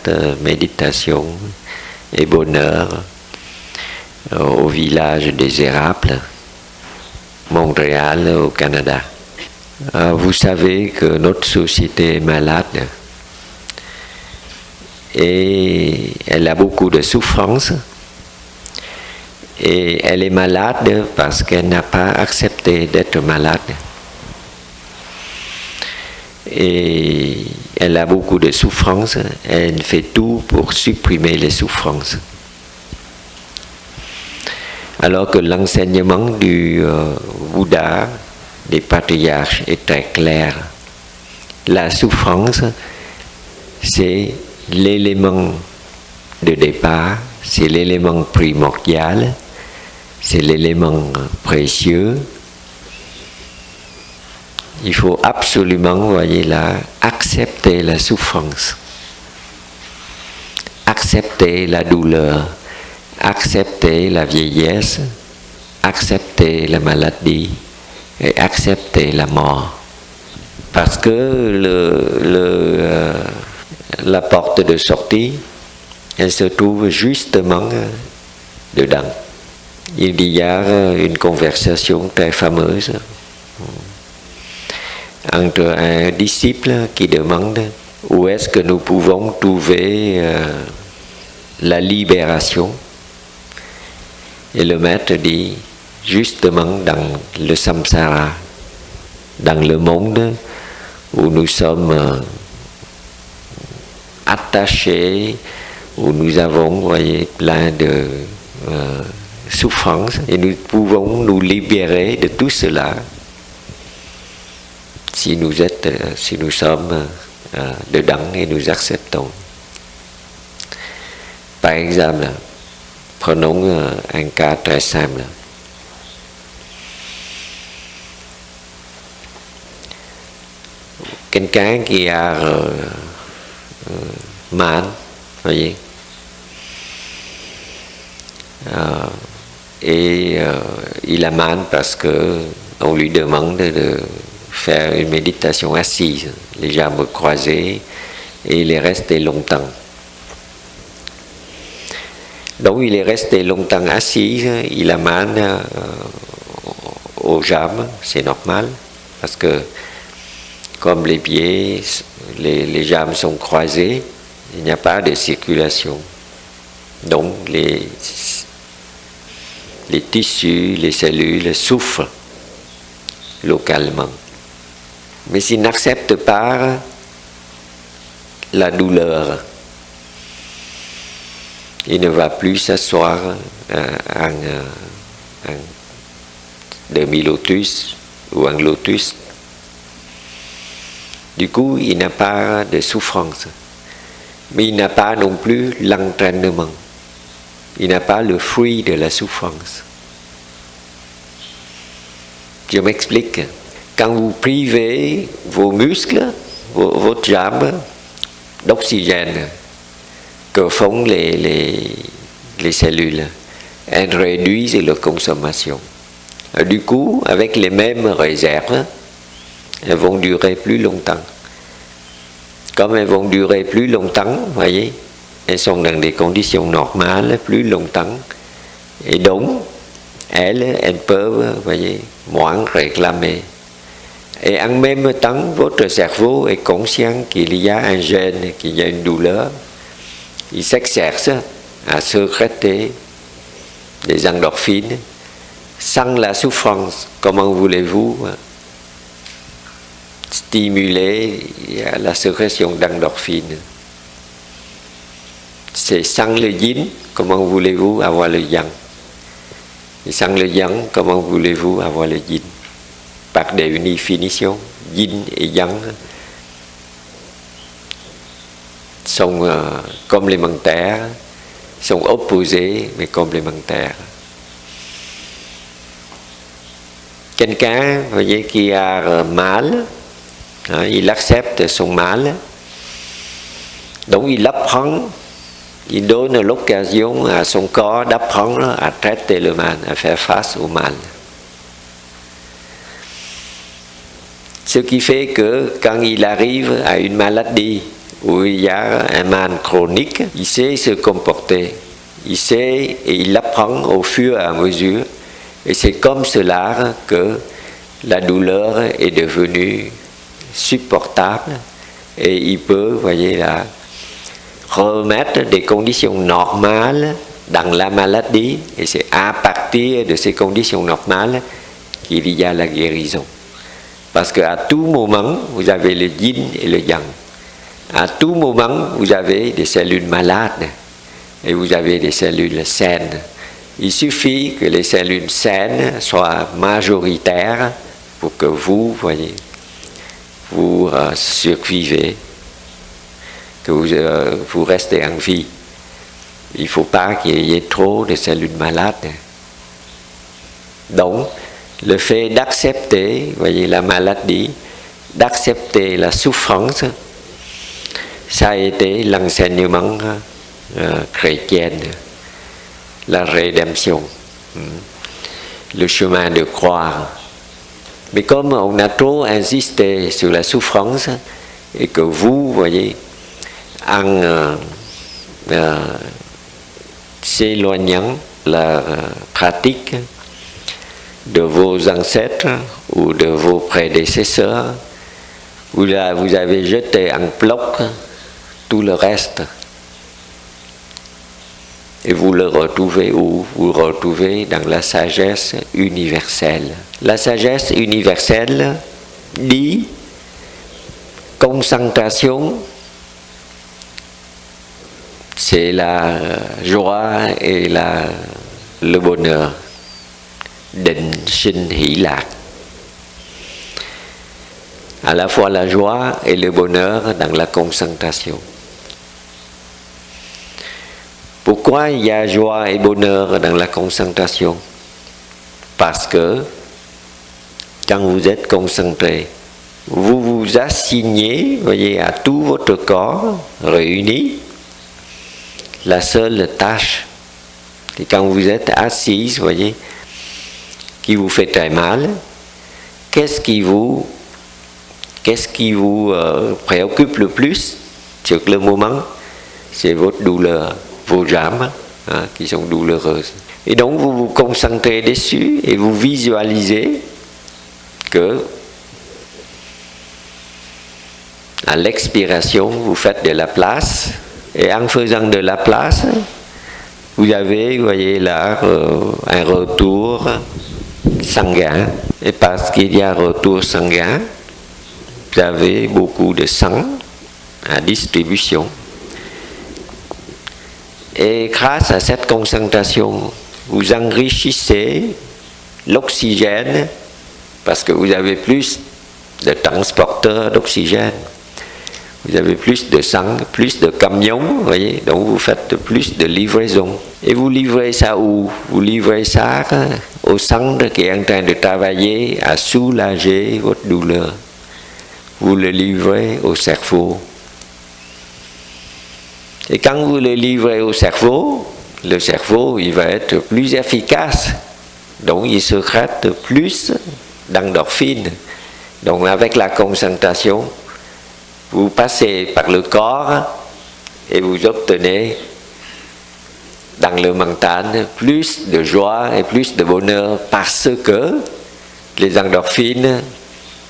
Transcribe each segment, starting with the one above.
forte méditation et bonheur au village des Érables, Montréal, au Canada. Vous savez que notre société est malade et elle a beaucoup de souffrance. Et elle est malade parce qu'elle n'a pas accepté d'être malade. Et elle a beaucoup de souffrances, elle fait tout pour supprimer les souffrances. Alors que l'enseignement du Bouddha, des patriarches, est très clair. La souffrance, c'est l'élément de départ, c'est l'élément primordial, c'est l'élément précieux. Il faut absolument, voyez là, accepter la souffrance, accepter la douleur, accepter la vieillesse, accepter la maladie et accepter la mort. Parce que la porte de sortie, elle se trouve justement dedans. Il y a une conversation très fameuse entre un disciple qui demande où est-ce que nous pouvons trouver la libération. Et le maître dit justement dans le samsara, dans le monde où nous sommes attachés, où nous avons, voyez, plein de souffrances, et nous pouvons nous libérer de tout cela si nous sommes dedans et nous acceptons. Par exemple, prenons un cas très simple. Quelqu'un qui a mal, voyez, il a mal parce que on lui demande de faire une méditation assise, les jambes croisées, et il est resté longtemps. Donc il est resté longtemps assis, il a mal aux jambes, c'est normal, parce que comme les pieds, les jambes sont croisées, il n'y a pas de circulation. Donc les tissus, les cellules souffrent localement. Mais s'il n'accepte pas la douleur, il ne va plus s'asseoir en demi-lotus ou en lotus. Du coup, il n'a pas de souffrance. Mais il n'a pas non plus l'entraînement. Il n'a pas le fruit de la souffrance. Je m'explique. Quand vous privez vos muscles, votre jambe, d'oxygène que font les cellules, elles réduisent leur consommation. Du coup, avec les mêmes réserves, elles vont durer plus longtemps. Comme elles vont durer plus longtemps, voyez, elles sont dans des conditions normales plus longtemps. Et donc, elles peuvent, voyez, moins réclamer. Et en même temps, votre cerveau est conscient qu'il y a un gène, qu'il y a une douleur. Il s'exerce à sécréter des endorphines sans la souffrance. Comment voulez-vous stimuler la sécrétion d'endorphines? C'est sans le yin, comment voulez-vous avoir le yang? Et sans le yang, comment voulez-vous avoir le yin? Par définition, yin et yang sont complémentaires, sont opposés mais complémentaires. Quelqu'un, voyez, qui a mal, il accepte son mal, donc il apprend, il donne l'occasion à son corps d'apprendre à traiter le mal, à faire face au mal. Ce qui fait que quand il arrive à une maladie où il y a un mal chronique, il sait se comporter, il sait et il apprend au fur et à mesure. Et c'est comme cela que la douleur est devenue supportable et il peut, voyez là, remettre des conditions normales dans la maladie, et c'est à partir de ces conditions normales qu'il y a la guérison. Parce qu'à tout moment, vous avez le yin et le yang. À tout moment, vous avez des cellules malades et vous avez des cellules saines. Il suffit que les cellules saines soient majoritaires pour que vous, voyez, vous survivez, que vous restez en vie. Il ne faut pas qu'il y ait trop de cellules malades. Donc, le fait d'accepter, voyez, la maladie, d'accepter la souffrance, ça a été l'enseignement chrétien, la rédemption, le chemin de croire. Mais comme on a trop insisté sur la souffrance, et que vous, voyez, en s'éloignant la pratique de vos ancêtres ou de vos prédécesseurs, vous avez jeté en bloc tout le reste. Et vous le retrouvez où? Vous le retrouvez dans la sagesse universelle. La sagesse universelle dit concentration, c'est la joie et le bonheur. Định sinh hỷ lạc. À la fois la joie et le bonheur dans la concentration. Pourquoi il y a joie et bonheur dans la concentration? Parce que quand vous êtes concentré, vous vous assignez, voyez, à tout votre corps réuni la seule tâche. Et quand vous êtes assise, voyez, qui vous fait très mal, qu'est-ce qui vous préoccupe le plus sur le moment? C'est votre douleur, vos jambes qui sont douloureuses. Et donc vous vous concentrez dessus et vous visualisez que à l'expiration, vous faites de la place, et en faisant de la place, vous avez, vous voyez là, un retour sanguin. Et parce qu'il y a un retour sanguin, vous avez beaucoup de sang à distribution. Et grâce à cette concentration, vous enrichissez l'oxygène parce que vous avez plus de transporteurs d'oxygène. Vous avez plus de sang, plus de camions, vous voyez, donc vous faites plus de livraison. Et vous livrez ça où? Vous livrez ça au centre qui est en train de travailler à soulager votre douleur. Vous le livrez au cerveau. Et quand vous le livrez au cerveau, le cerveau, il va être plus efficace. Donc il sécrète plus d'endorphines. Donc avec la concentration, vous passez par le corps et vous obtenez dans le mental plus de joie et plus de bonheur parce que les endorphines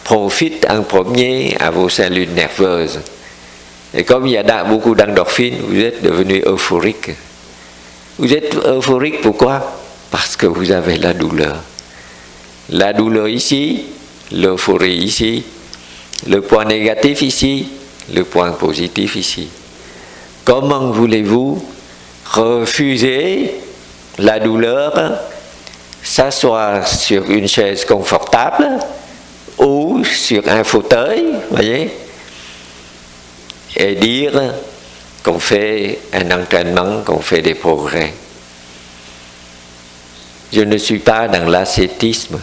profitent en premier à vos cellules nerveuses. Et comme il y a beaucoup d'endorphines, vous êtes devenu euphorique. Vous êtes euphorique pourquoi? Parce que vous avez la douleur. La douleur ici, l'euphorie ici, le point négatif ici, le point positif ici. Comment voulez-vous refuser la douleur, s'asseoir sur une chaise confortable ou sur un fauteuil, voyez, et dire qu'on fait un entraînement, qu'on fait des progrès? Je ne suis pas dans l'ascétisme.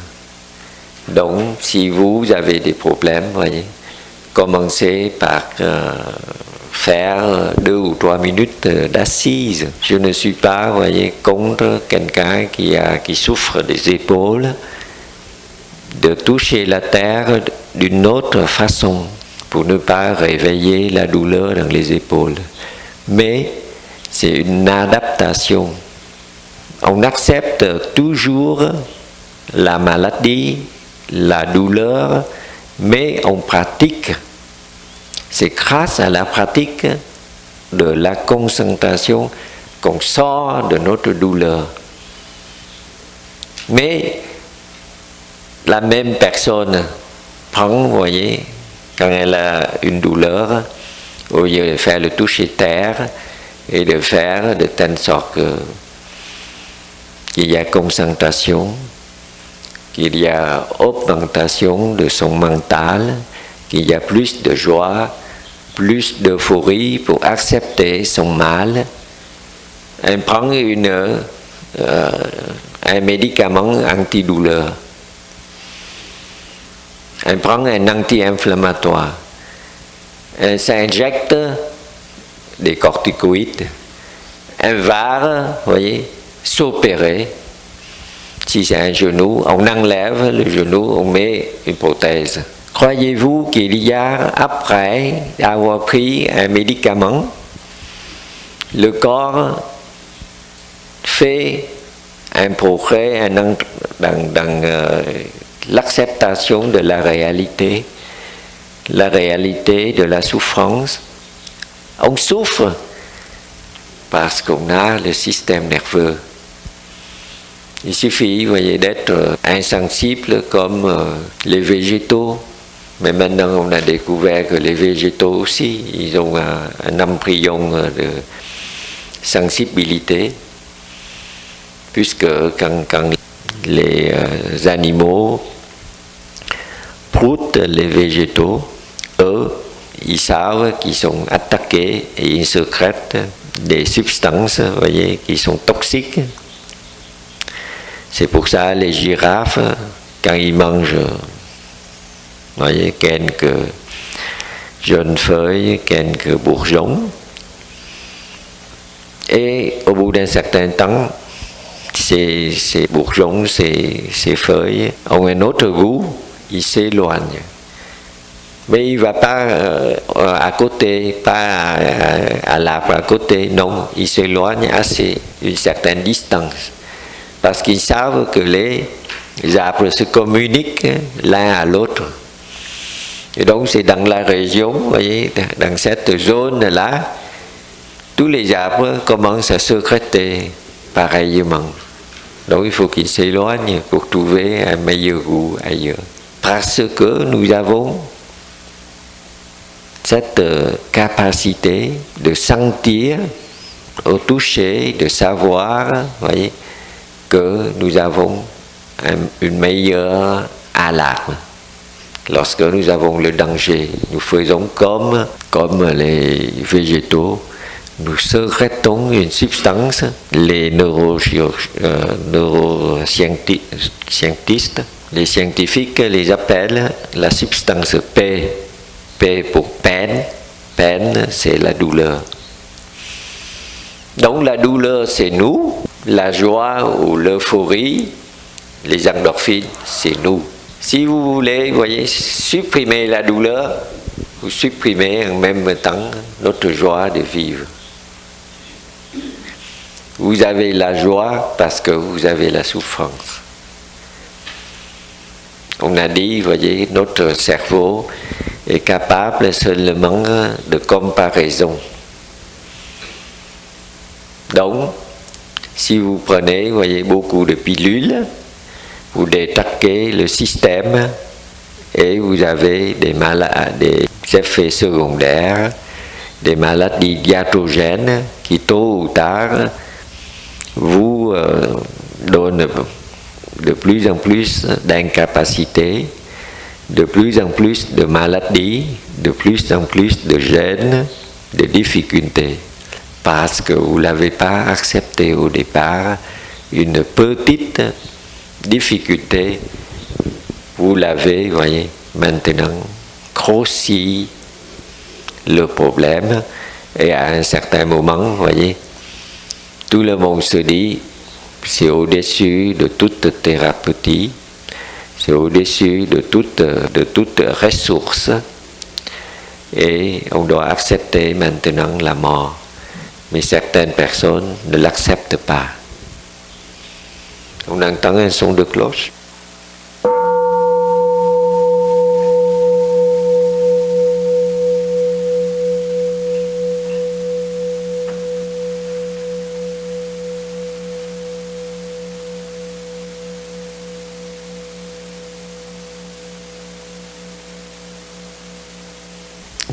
Donc, si vous avez des problèmes, voyez, commencez par faire 2 ou 3 minutes d'assise. Je ne suis pas, voyez, contre quelqu'un qui souffre des épaules, de toucher la terre d'une autre façon, pour ne pas réveiller la douleur dans les épaules. Mais c'est une adaptation. On accepte toujours la maladie, la douleur, mais on pratique. C'est grâce à la pratique de la concentration qu'on sort de notre douleur. Mais la même personne prend, vous voyez, quand elle a une douleur, au lieu de faire le toucher terre et de faire de telle sorte qu'il y a concentration, qu'il y a augmentation de son mental, qu'il y a plus de joie, plus d'euphorie pour accepter son mal. Elle prend un médicament antidouleur. Elle prend un anti-inflammatoire. Elle s'injecte des corticoïdes. Elle va, vous voyez, s'opérer. Si c'est un genou, on enlève le genou, on met une prothèse. Croyez-vous qu'il y a, après avoir pris un médicament, le corps fait un progrès dans l'acceptation de la réalité de la souffrance? On souffre parce qu'on a le système nerveux. Il suffit, vous voyez, d'être insensible comme les végétaux. Mais maintenant, on a découvert que les végétaux aussi, ils ont un embryon de sensibilité, puisque quand les animaux broutent les végétaux, eux, ils savent qu'ils sont attaqués et ils sécrètent des substances, vous voyez, qui sont toxiques. C'est pour ça les girafes, quand ils mangent, vous voyez, quelques jeunes feuilles, quelques bourgeons, et au bout d'un certain temps, ces bourgeons, ces feuilles ont un autre goût, ils s'éloignent. Mais il ne va pas à côté, pas à l'arbre à côté, non, il s'éloigne assez, une certaine distance. Parce qu'ils savent que les arbres se communiquent l'un à l'autre. Et donc c'est dans la région, vous voyez, dans cette zone-là, tous les arbres commencent à sécréter pareillement. Donc il faut qu'ils s'éloignent pour trouver un meilleur goût ailleurs. Parce que nous avons cette capacité de sentir au toucher, de savoir, voyez, que nous avons une meilleure alarme. Lorsque nous avons le danger, nous faisons comme les végétaux, nous sécrétons une substance, les neuroscientistes, les scientifiques les appellent la substance P. P pour peine, peine c'est la douleur. Donc la douleur c'est nous, la joie ou l'euphorie, les endorphines c'est nous. Si vous voulez, vous voyez, supprimer la douleur, vous supprimez en même temps notre joie de vivre. Vous avez la joie parce que vous avez la souffrance. On a dit, vous voyez, notre cerveau est capable seulement de comparaison. Donc, si vous prenez, vous voyez, beaucoup de pilules, vous détraquez le système et vous avez des effets secondaires, des maladies iatrogènes qui tôt ou tard vous donnent de plus en plus d'incapacité, de plus en plus de maladies, de plus en plus de gènes, de difficultés. Parce que vous ne l'avez pas accepté au départ, une petite difficulté, vous l'avez, voyez, maintenant grossi le problème, et à un certain moment, vous voyez, tout le monde se dit, c'est au-dessus de toute thérapeutique, c'est au-dessus de toute ressource, et on doit accepter maintenant la mort. Mais certaines personnes ne l'acceptent pas. On entend un son de cloche.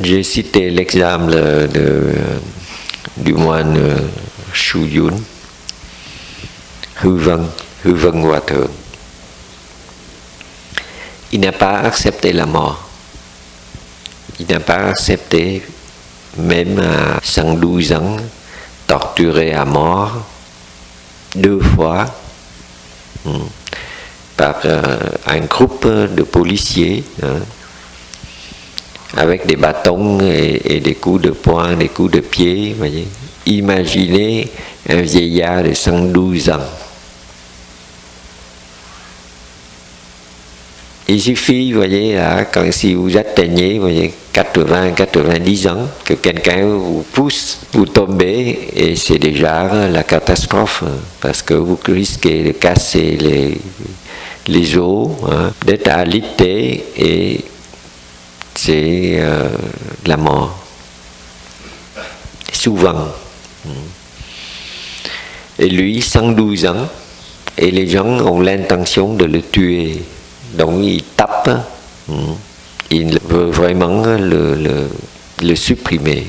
J'ai cité l'exemple du moine Shu Yun, Hư Vân Hòa Thượng. Il n'a pas accepté la mort. Il n'a pas accepté, même à 112 ans, torturé à mort 2 fois par un groupe de policiers, avec des bâtons et des coups de poing, des coups de pied. Voyez. Imaginez un vieillard de 112 ans. Il suffit, voyez, là, si vous atteignez, voyez, 80-90 ans, que quelqu'un vous pousse, vous tombez, et c'est déjà la catastrophe, parce que vous risquez de casser les os, d'être alité, et c'est la mort. Souvent. Et lui, 112 ans, et les gens ont l'intention de le tuer. Donc il tape, il veut vraiment le supprimer.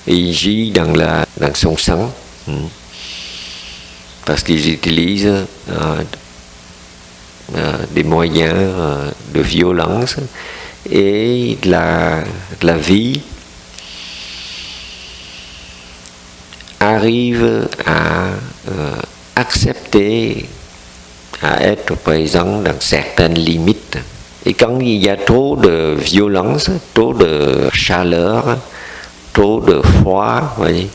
Et il gît dans son sang, parce qu'ils utilisent des moyens de violence et de la vie arrive à accepter, à être présent dans certaines limites. Et quand il y a trop de violence, trop de chaleur, trop de froid, voyez,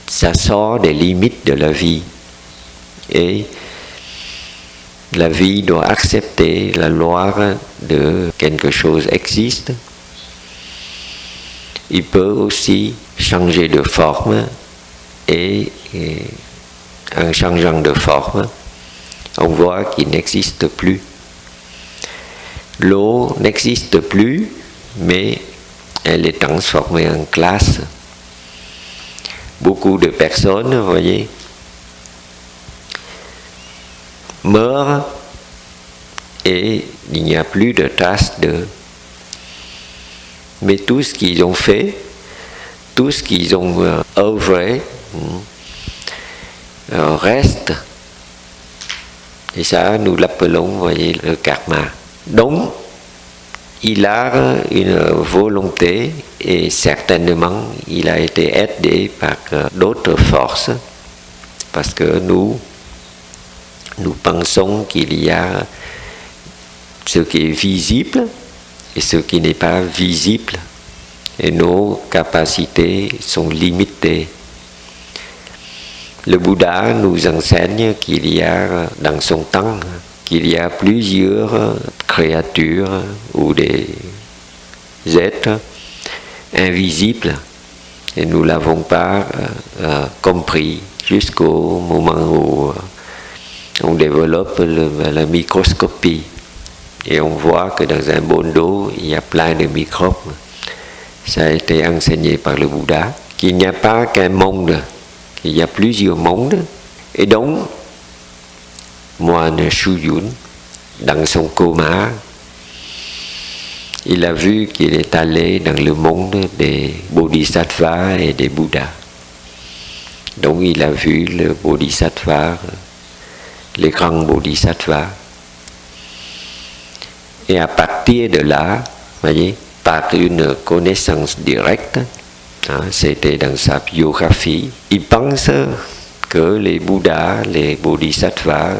ça sort des limites de la vie. Et la vie doit accepter la loi de quelque chose existe. Il peut aussi changer de forme et en changeant de forme, on voit qu'il n'existe plus. L'eau n'existe plus, mais elle est transformée en glace. Beaucoup de personnes, vous voyez, meurent et il n'y a plus de traces d'eux. Mais tout ce qu'ils ont fait, tout ce qu'ils ont œuvré, reste. Et ça, nous l'appelons, vous voyez, le karma. Donc, il a une volonté et certainement, il a été aidé par d'autres forces, parce que nous pensons qu'il y a ce qui est visible et ce qui n'est pas visible. Et nos capacités sont limitées. Le Bouddha nous enseigne qu'il y a dans son temps, qu'il y a plusieurs créatures ou des êtres invisibles. Et nous ne l'avons pas compris jusqu'au moment où on développe la microscopie. Et on voit que dans un bol d'eau, il y a plein de microbes. Ça a été enseigné par le Bouddha, qu'il n'y a pas qu'un monde, qu'il y a plusieurs mondes. Et donc, moine Shu Yun, dans son coma, il a vu qu'il est allé dans le monde des bodhisattvas et des bouddhas. Donc il a vu le bodhisattva, les grands bodhisattvas. Et à partir de là, voyez, par une connaissance directe, c'était dans sa biographie, il pense que les Bouddhas, les Bodhisattvas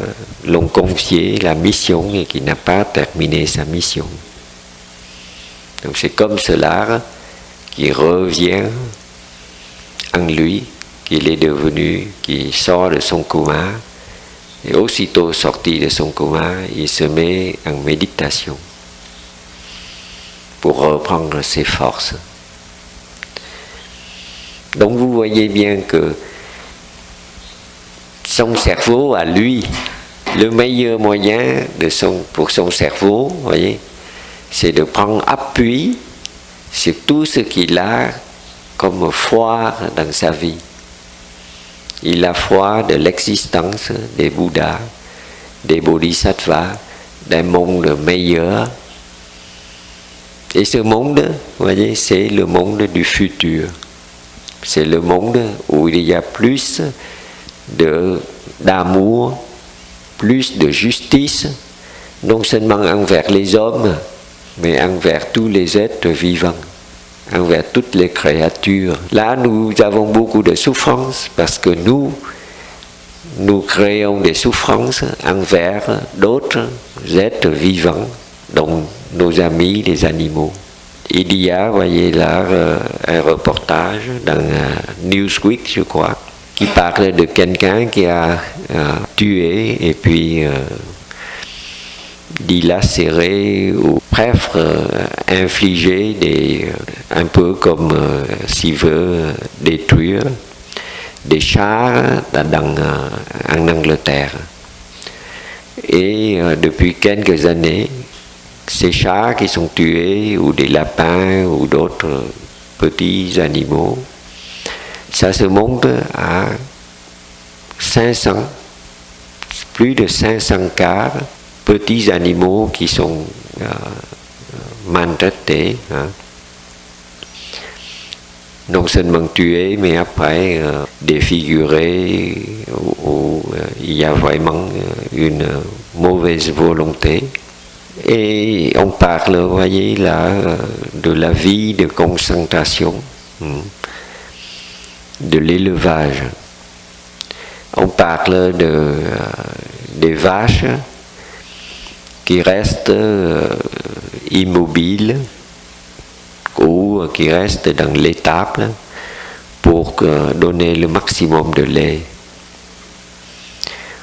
l'ont confié la mission et qu'il n'a pas terminé sa mission. Donc c'est comme cela qui revient en lui, qu'il est devenu, qui sort de son coma, et aussitôt sorti de son coma, il se met en méditation. pour reprendre ses forces. Donc vous voyez bien que son cerveau à lui, le meilleur moyen pour son cerveau, voyez, c'est de prendre appui sur tout ce qu'il a comme foi dans sa vie. Il a foi de l'existence des Bouddhas, des Bodhisattvas, d'un monde meilleur. Et ce monde, vous voyez, c'est le monde du futur. C'est le monde où il y a plus d'amour, plus de justice, non seulement envers les hommes, mais envers tous les êtres vivants, envers toutes les créatures. Là, nous avons beaucoup de souffrances parce que nous créons des souffrances envers d'autres êtres vivants, dont nos amis, les animaux. Il y a, voyez là, un reportage dans Newsweek, je crois, qui parle de quelqu'un qui a tué et puis dilacéré ou presque infligé un peu comme s'il veut détruire des chars en Angleterre. Et depuis quelques années, ces chats qui sont tués, ou des lapins, ou d'autres petits animaux, ça se monte à 500, plus de 500 cas, petits animaux qui sont maltraités, hein. Non seulement tués, mais après défigurés, où il y a vraiment une mauvaise volonté. Et on parle, vous voyez là, de la vie de concentration, de l'élevage. On parle des vaches qui restent immobiles ou qui restent dans l'étable pour donner le maximum de lait.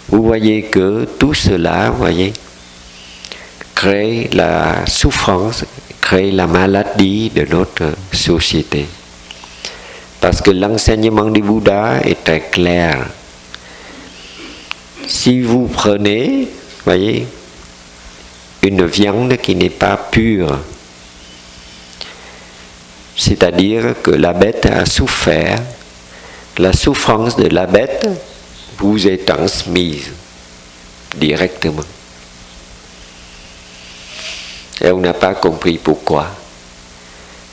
Vous voyez que tout cela, vous voyez, crée la souffrance, crée la maladie de notre société. Parce que l'enseignement du Bouddha est très clair. Si vous prenez, voyez, une viande qui n'est pas pure, c'est-à-dire que la bête a souffert, la souffrance de la bête vous est transmise directement. Et on n'a pas compris pourquoi.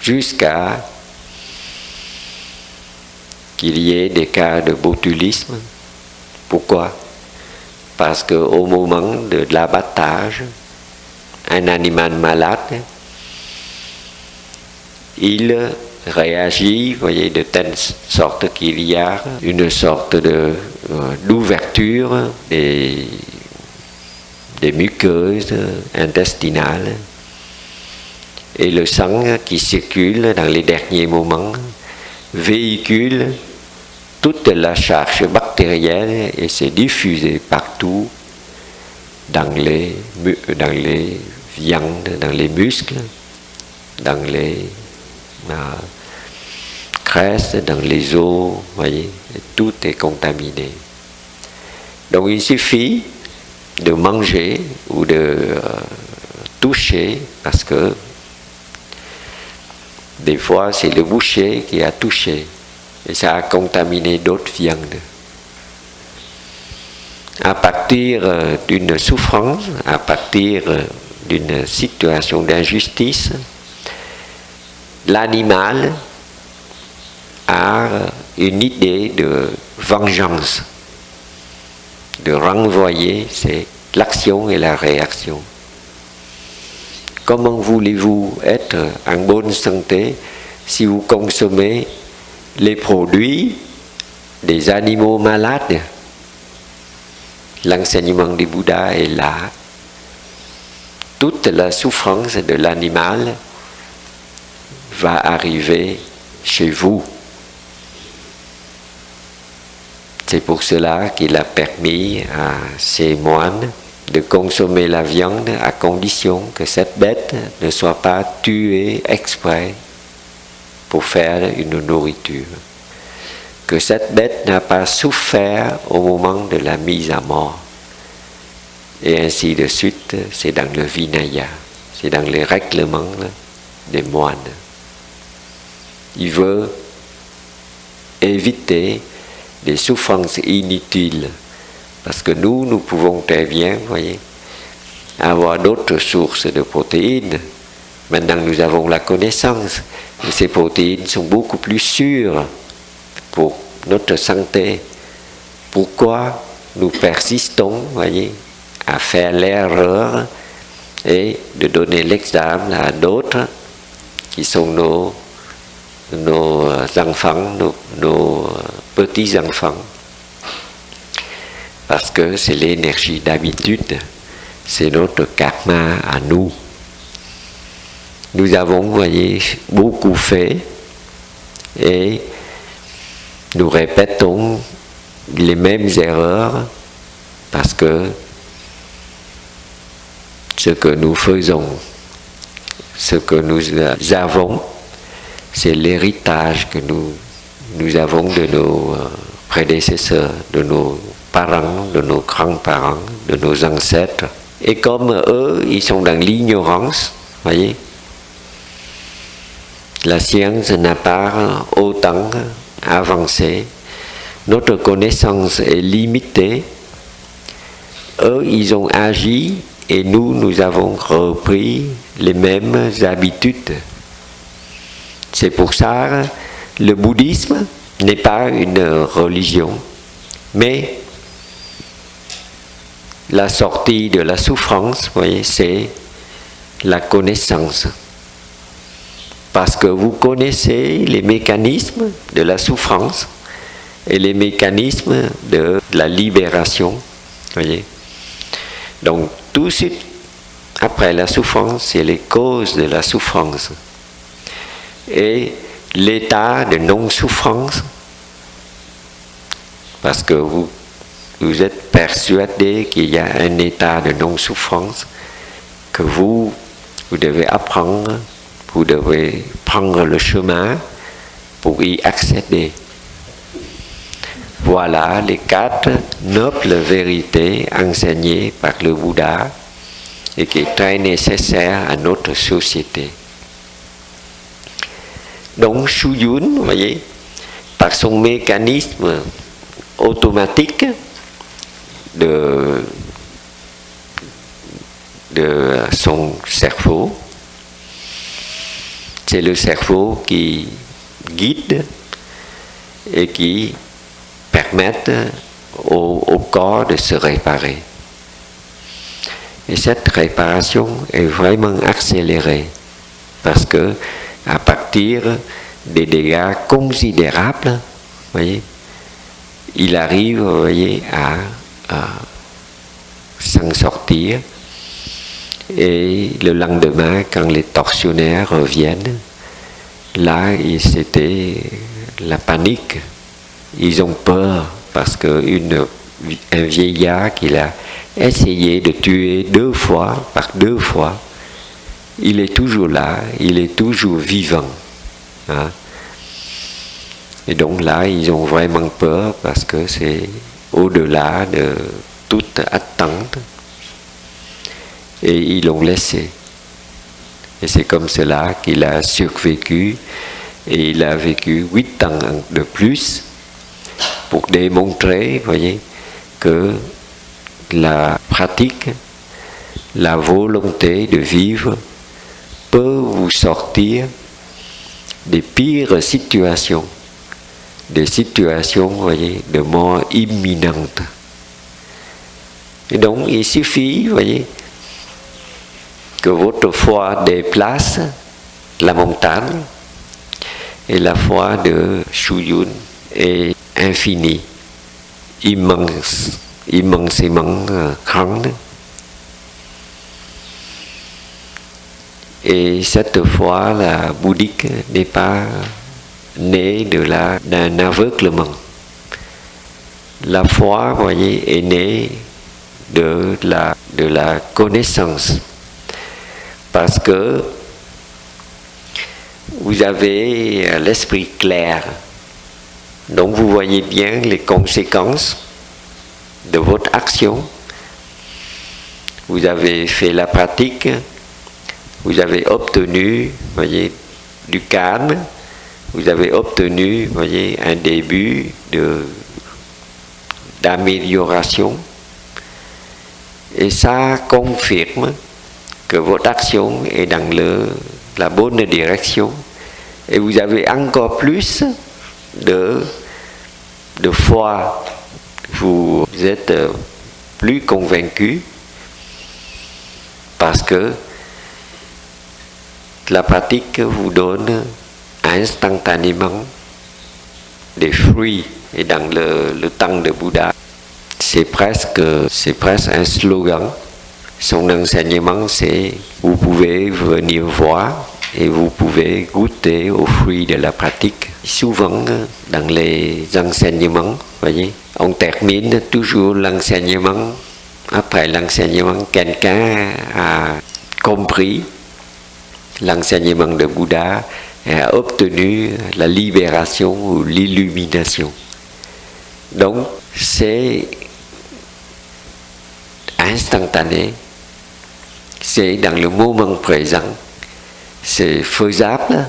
Jusqu'à qu'il y ait des cas de botulisme. Pourquoi? Parce qu'au moment de l'abattage, un animal malade, il réagit, vous voyez, de telle sorte qu'il y a une sorte d'ouverture des muqueuses intestinales. Et le sang qui circule dans les derniers moments véhicule toute la charge bactérienne et s'est diffusée partout dans les viandes, dans les muscles, dans les graisses, dans les os, voyez, tout est contaminé. Donc il suffit de manger ou de toucher, parce que des fois c'est le boucher qui a touché et ça a contaminé d'autres viandes. À partir d'une souffrance, à partir d'une situation d'injustice, l'animal a une idée de vengeance, de renvoyer, c'est l'action et la réaction. Comment voulez-vous être en bonne santé si vous consommez les produits des animaux malades? L'enseignement du Bouddha est là. Toute la souffrance de l'animal va arriver chez vous. C'est pour cela qu'il a permis à ces moines de consommer la viande à condition que cette bête ne soit pas tuée exprès pour faire une nourriture. Que cette bête n'a pas souffert au moment de la mise à mort. Et ainsi de suite, c'est dans le Vinaya, c'est dans les règlements des moines. Il veut éviter des souffrances inutiles. Parce que nous pouvons très bien, voyez, avoir d'autres sources de protéines. Maintenant, nous avons la connaissance. Et ces protéines sont beaucoup plus sûres pour notre santé. Pourquoi nous persistons, voyez, à faire l'erreur et de donner l'exemple à d'autres qui sont nos enfants, nos petits-enfants. Parce que c'est l'énergie d'habitude, c'est notre karma à nous. Nous avons, voyez, beaucoup fait et nous répétons les mêmes erreurs parce que ce que nous faisons, ce que nous avons, c'est l'héritage que nous avons de nos prédécesseurs, de nos parents, de nos grands-parents, de nos ancêtres. Et comme eux, ils sont dans l'ignorance, voyez, la science n'a pas autant avancé, notre connaissance est limitée. Eux, ils ont agi et nous avons repris les mêmes habitudes. C'est pour ça que le bouddhisme n'est pas une religion, mais la sortie de la souffrance, vous voyez, c'est la connaissance. Parce que vous connaissez les mécanismes de la souffrance et les mécanismes de la libération, voyez. Donc, tout de suite après la souffrance, c'est les causes de la souffrance. Et l'état de non-souffrance, parce que vous êtes persuadé qu'il y a un état de non-souffrance que vous devez apprendre, vous devez prendre le chemin pour y accéder. Voilà les 4 nobles vérités enseignées par le Bouddha et qui est très nécessaire à notre société. Donc Shuyun, vous voyez, par son mécanisme automatique de son cerveau, c'est le cerveau qui guide et qui permet au corps de se réparer. Et cette réparation est vraiment accélérée parce que à partir des dégâts considérables, voyez, il arrive, vous voyez, à s'en sortir. Et le lendemain, quand les tortionnaires reviennent, là, c'était la panique. Ils ont peur parce qu'un vieillard qu'il a essayé de tuer 2 fois, par 2 fois, il est toujours là, il est toujours vivant. Hein? Et donc là, ils ont vraiment peur parce que c'est au-delà de toute attente. Et ils l'ont laissé. Et c'est comme cela qu'il a survécu. Et il a vécu 8 ans de plus pour démontrer, voyez, que la pratique, la volonté de vivre peut vous sortir des pires situations, des situations, voyez, de mort imminente. Et donc, il suffit, voyez, que votre foi déplace la montagne, et la foi de Shuyun est infinie, immensément grande. Et cette foi, la bouddhique, n'est pas née d'un aveuglement. La foi, voyez, est née de la de la connaissance. Parce que vous avez l'esprit clair. Donc vous voyez bien les conséquences de votre action. Vous avez fait la pratique, vous avez obtenu, voyez, du calme, vous avez obtenu, voyez, un début d'amélioration. Et ça confirme que votre action est dans la bonne direction. Et vous avez encore plus de foi. Vous êtes plus convaincu parce que la pratique vous donne instantanément des fruits. Et dans le temps de Bouddha, c'est presque un slogan. Son enseignement, c'est vous pouvez venir voir et vous pouvez goûter aux fruits de la pratique. Souvent, dans les enseignements, voyez, on termine toujours l'enseignement. Après l'enseignement, quelqu'un a compris l'enseignement de Bouddha et a obtenu la libération ou l'illumination. Donc, c'est instantané, c'est dans le moment présent, c'est faisable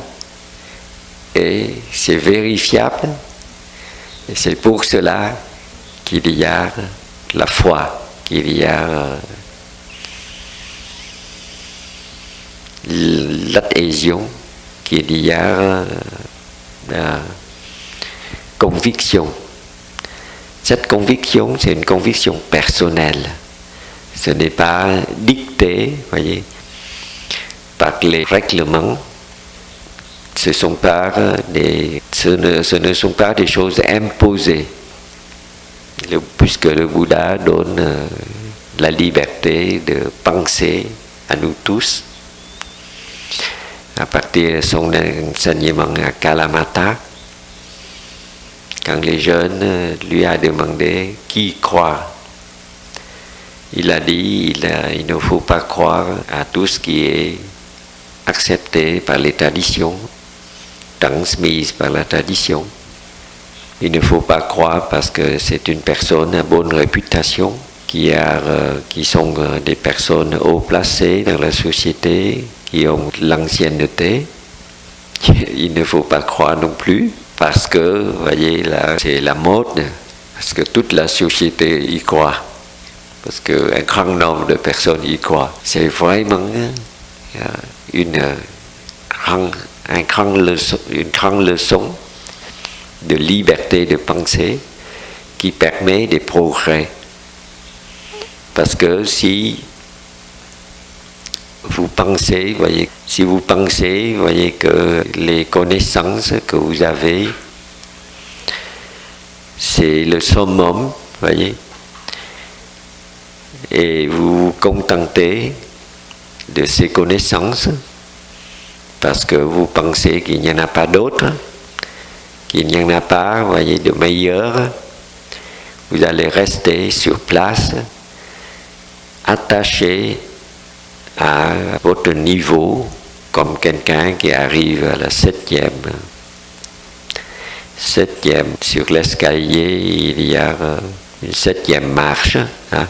et c'est vérifiable. Et c'est pour cela qu'il y a la foi, qu'il y a l'adhésion, qu'il y a la conviction. Cette conviction, c'est une conviction personnelle. Ce n'est pas dicté, voyez, par les règlements. Ce ne sont pas des choses imposées. Puisque le Bouddha donne la liberté de penser à nous tous, à partir de son enseignement à Kalamata, quand les jeunes lui a demandé qui croit, il a dit il ne faut pas croire à tout ce qui est accepté par les traditions, transmise par la tradition. Il ne faut pas croire parce que c'est une personne à bonne réputation, qui sont des personnes haut placées dans la société, qui ont l'ancienneté. Il ne faut pas croire non plus parce que, vous voyez, là, c'est la mode, parce que toute la société y croit, parce qu'un grand nombre de personnes y croient. C'est vraiment une grande leçon de liberté de pensée qui permet des progrès. Parce que si vous pensez, voyez que les connaissances que vous avez, c'est le summum, voyez, et vous vous contentez de ces connaissances parce que vous pensez qu'il n'y en a pas d'autres, qu'il n'y en a pas, voyez, de meilleurs, vous allez rester sur place, attaché à votre niveau, comme quelqu'un qui arrive à la septième. Sur l'escalier, il y a une 7e marche, hein,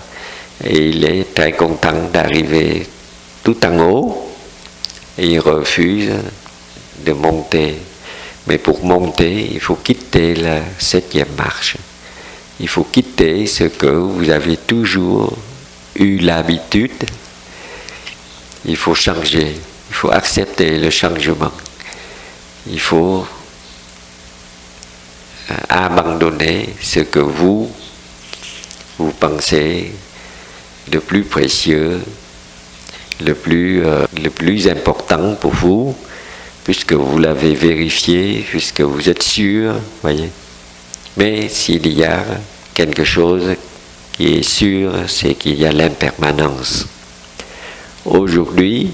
et il est très content d'arriver tout en haut, et il refuse de monter. Mais pour monter, il faut quitter la 7e marche. Il faut quitter ce que vous avez toujours eu l'habitude. Il faut changer, il faut accepter le changement. Il faut abandonner ce que vous pensez le plus précieux, le plus important pour vous, puisque vous l'avez vérifié, puisque vous êtes sûr, voyez. Mais s'il y a quelque chose qui est sûr, c'est qu'il y a l'impermanence. Aujourd'hui,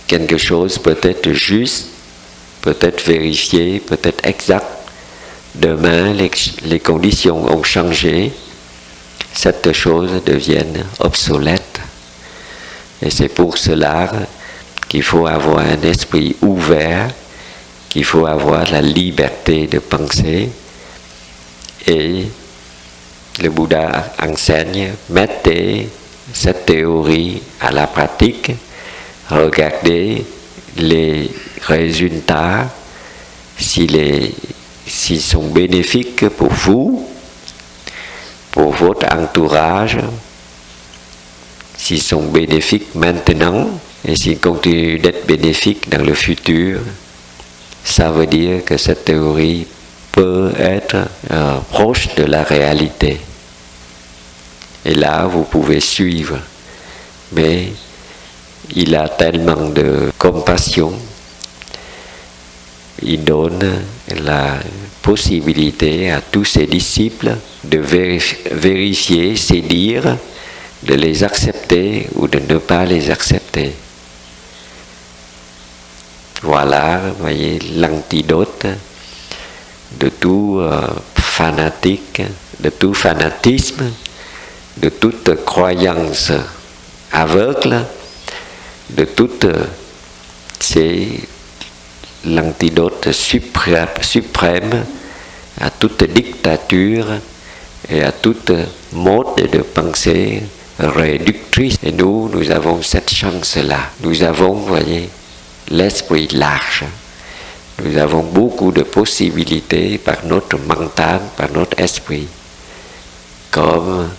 quelque chose peut être juste, peut être vérifié, peut être exact. Demain, les conditions ont changé cette chose devienne obsolète. Et c'est pour cela qu'il faut avoir un esprit ouvert, qu'il faut avoir la liberté de penser. Et le Bouddha enseigne, mettez cette théorie à la pratique, regardez les résultats, s'ils sont bénéfiques pour vous, pour votre entourage, s'ils sont bénéfiques maintenant et s'ils continuent d'être bénéfiques dans le futur. Ça veut dire que cette théorie peut être proche de la réalité. Et là, vous pouvez suivre. Mais il a tellement de compassion, il donne la possibilité à tous ses disciples de vérifier ses dires, de les accepter ou de ne pas les accepter. Voilà, vous voyez, l'antidote de tout fanatique, de tout fanatisme, de toute croyance aveugle, de toute... C'est l'antidote suprême à toute dictature et à toute mode de pensée réductrice. Et nous avons cette chance-là. Nous avons, vous voyez, l'esprit large. Nous avons beaucoup de possibilités par notre mental, par notre esprit. Comme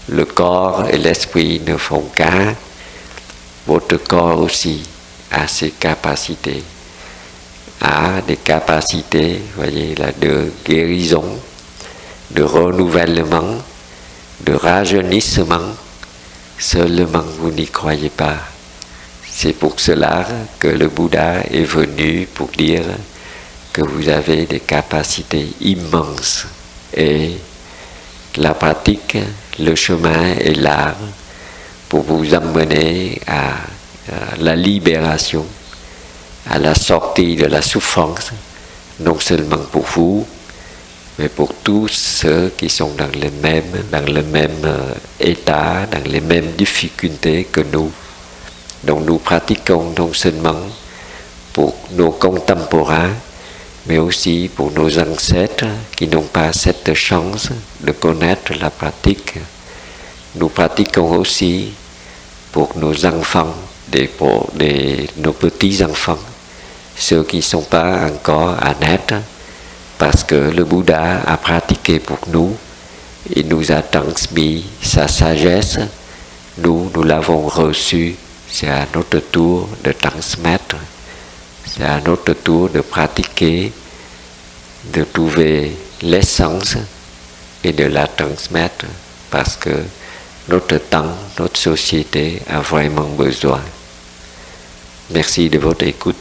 le corps et l'esprit ne font qu'un, votre corps aussi a ses capacités. A des capacités, voyez là, de guérison, de renouvellement, de rajeunissement. Seulement vous n'y croyez pas. C'est pour cela que le Bouddha est venu pour dire que vous avez des capacités immenses. Et la pratique, le chemin est là pour vous amener à la libération, à la sortie de la souffrance, non seulement pour vous, mais pour tous ceux qui sont dans le même état, dans les mêmes difficultés que nous. Donc nous pratiquons non seulement pour nos contemporains, mais aussi pour nos ancêtres qui n'ont pas cette chance de connaître la pratique. Nous pratiquons aussi pour nos enfants, nos petits-enfants, ceux qui ne sont pas encore à naître, parce que le Bouddha a pratiqué pour nous, il nous a transmis sa sagesse, nous l'avons reçue, c'est à notre tour de transmettre, c'est à notre tour de pratiquer, de trouver l'essence et de la transmettre, parce que notre temps, notre société a vraiment besoin. Merci de votre écoute.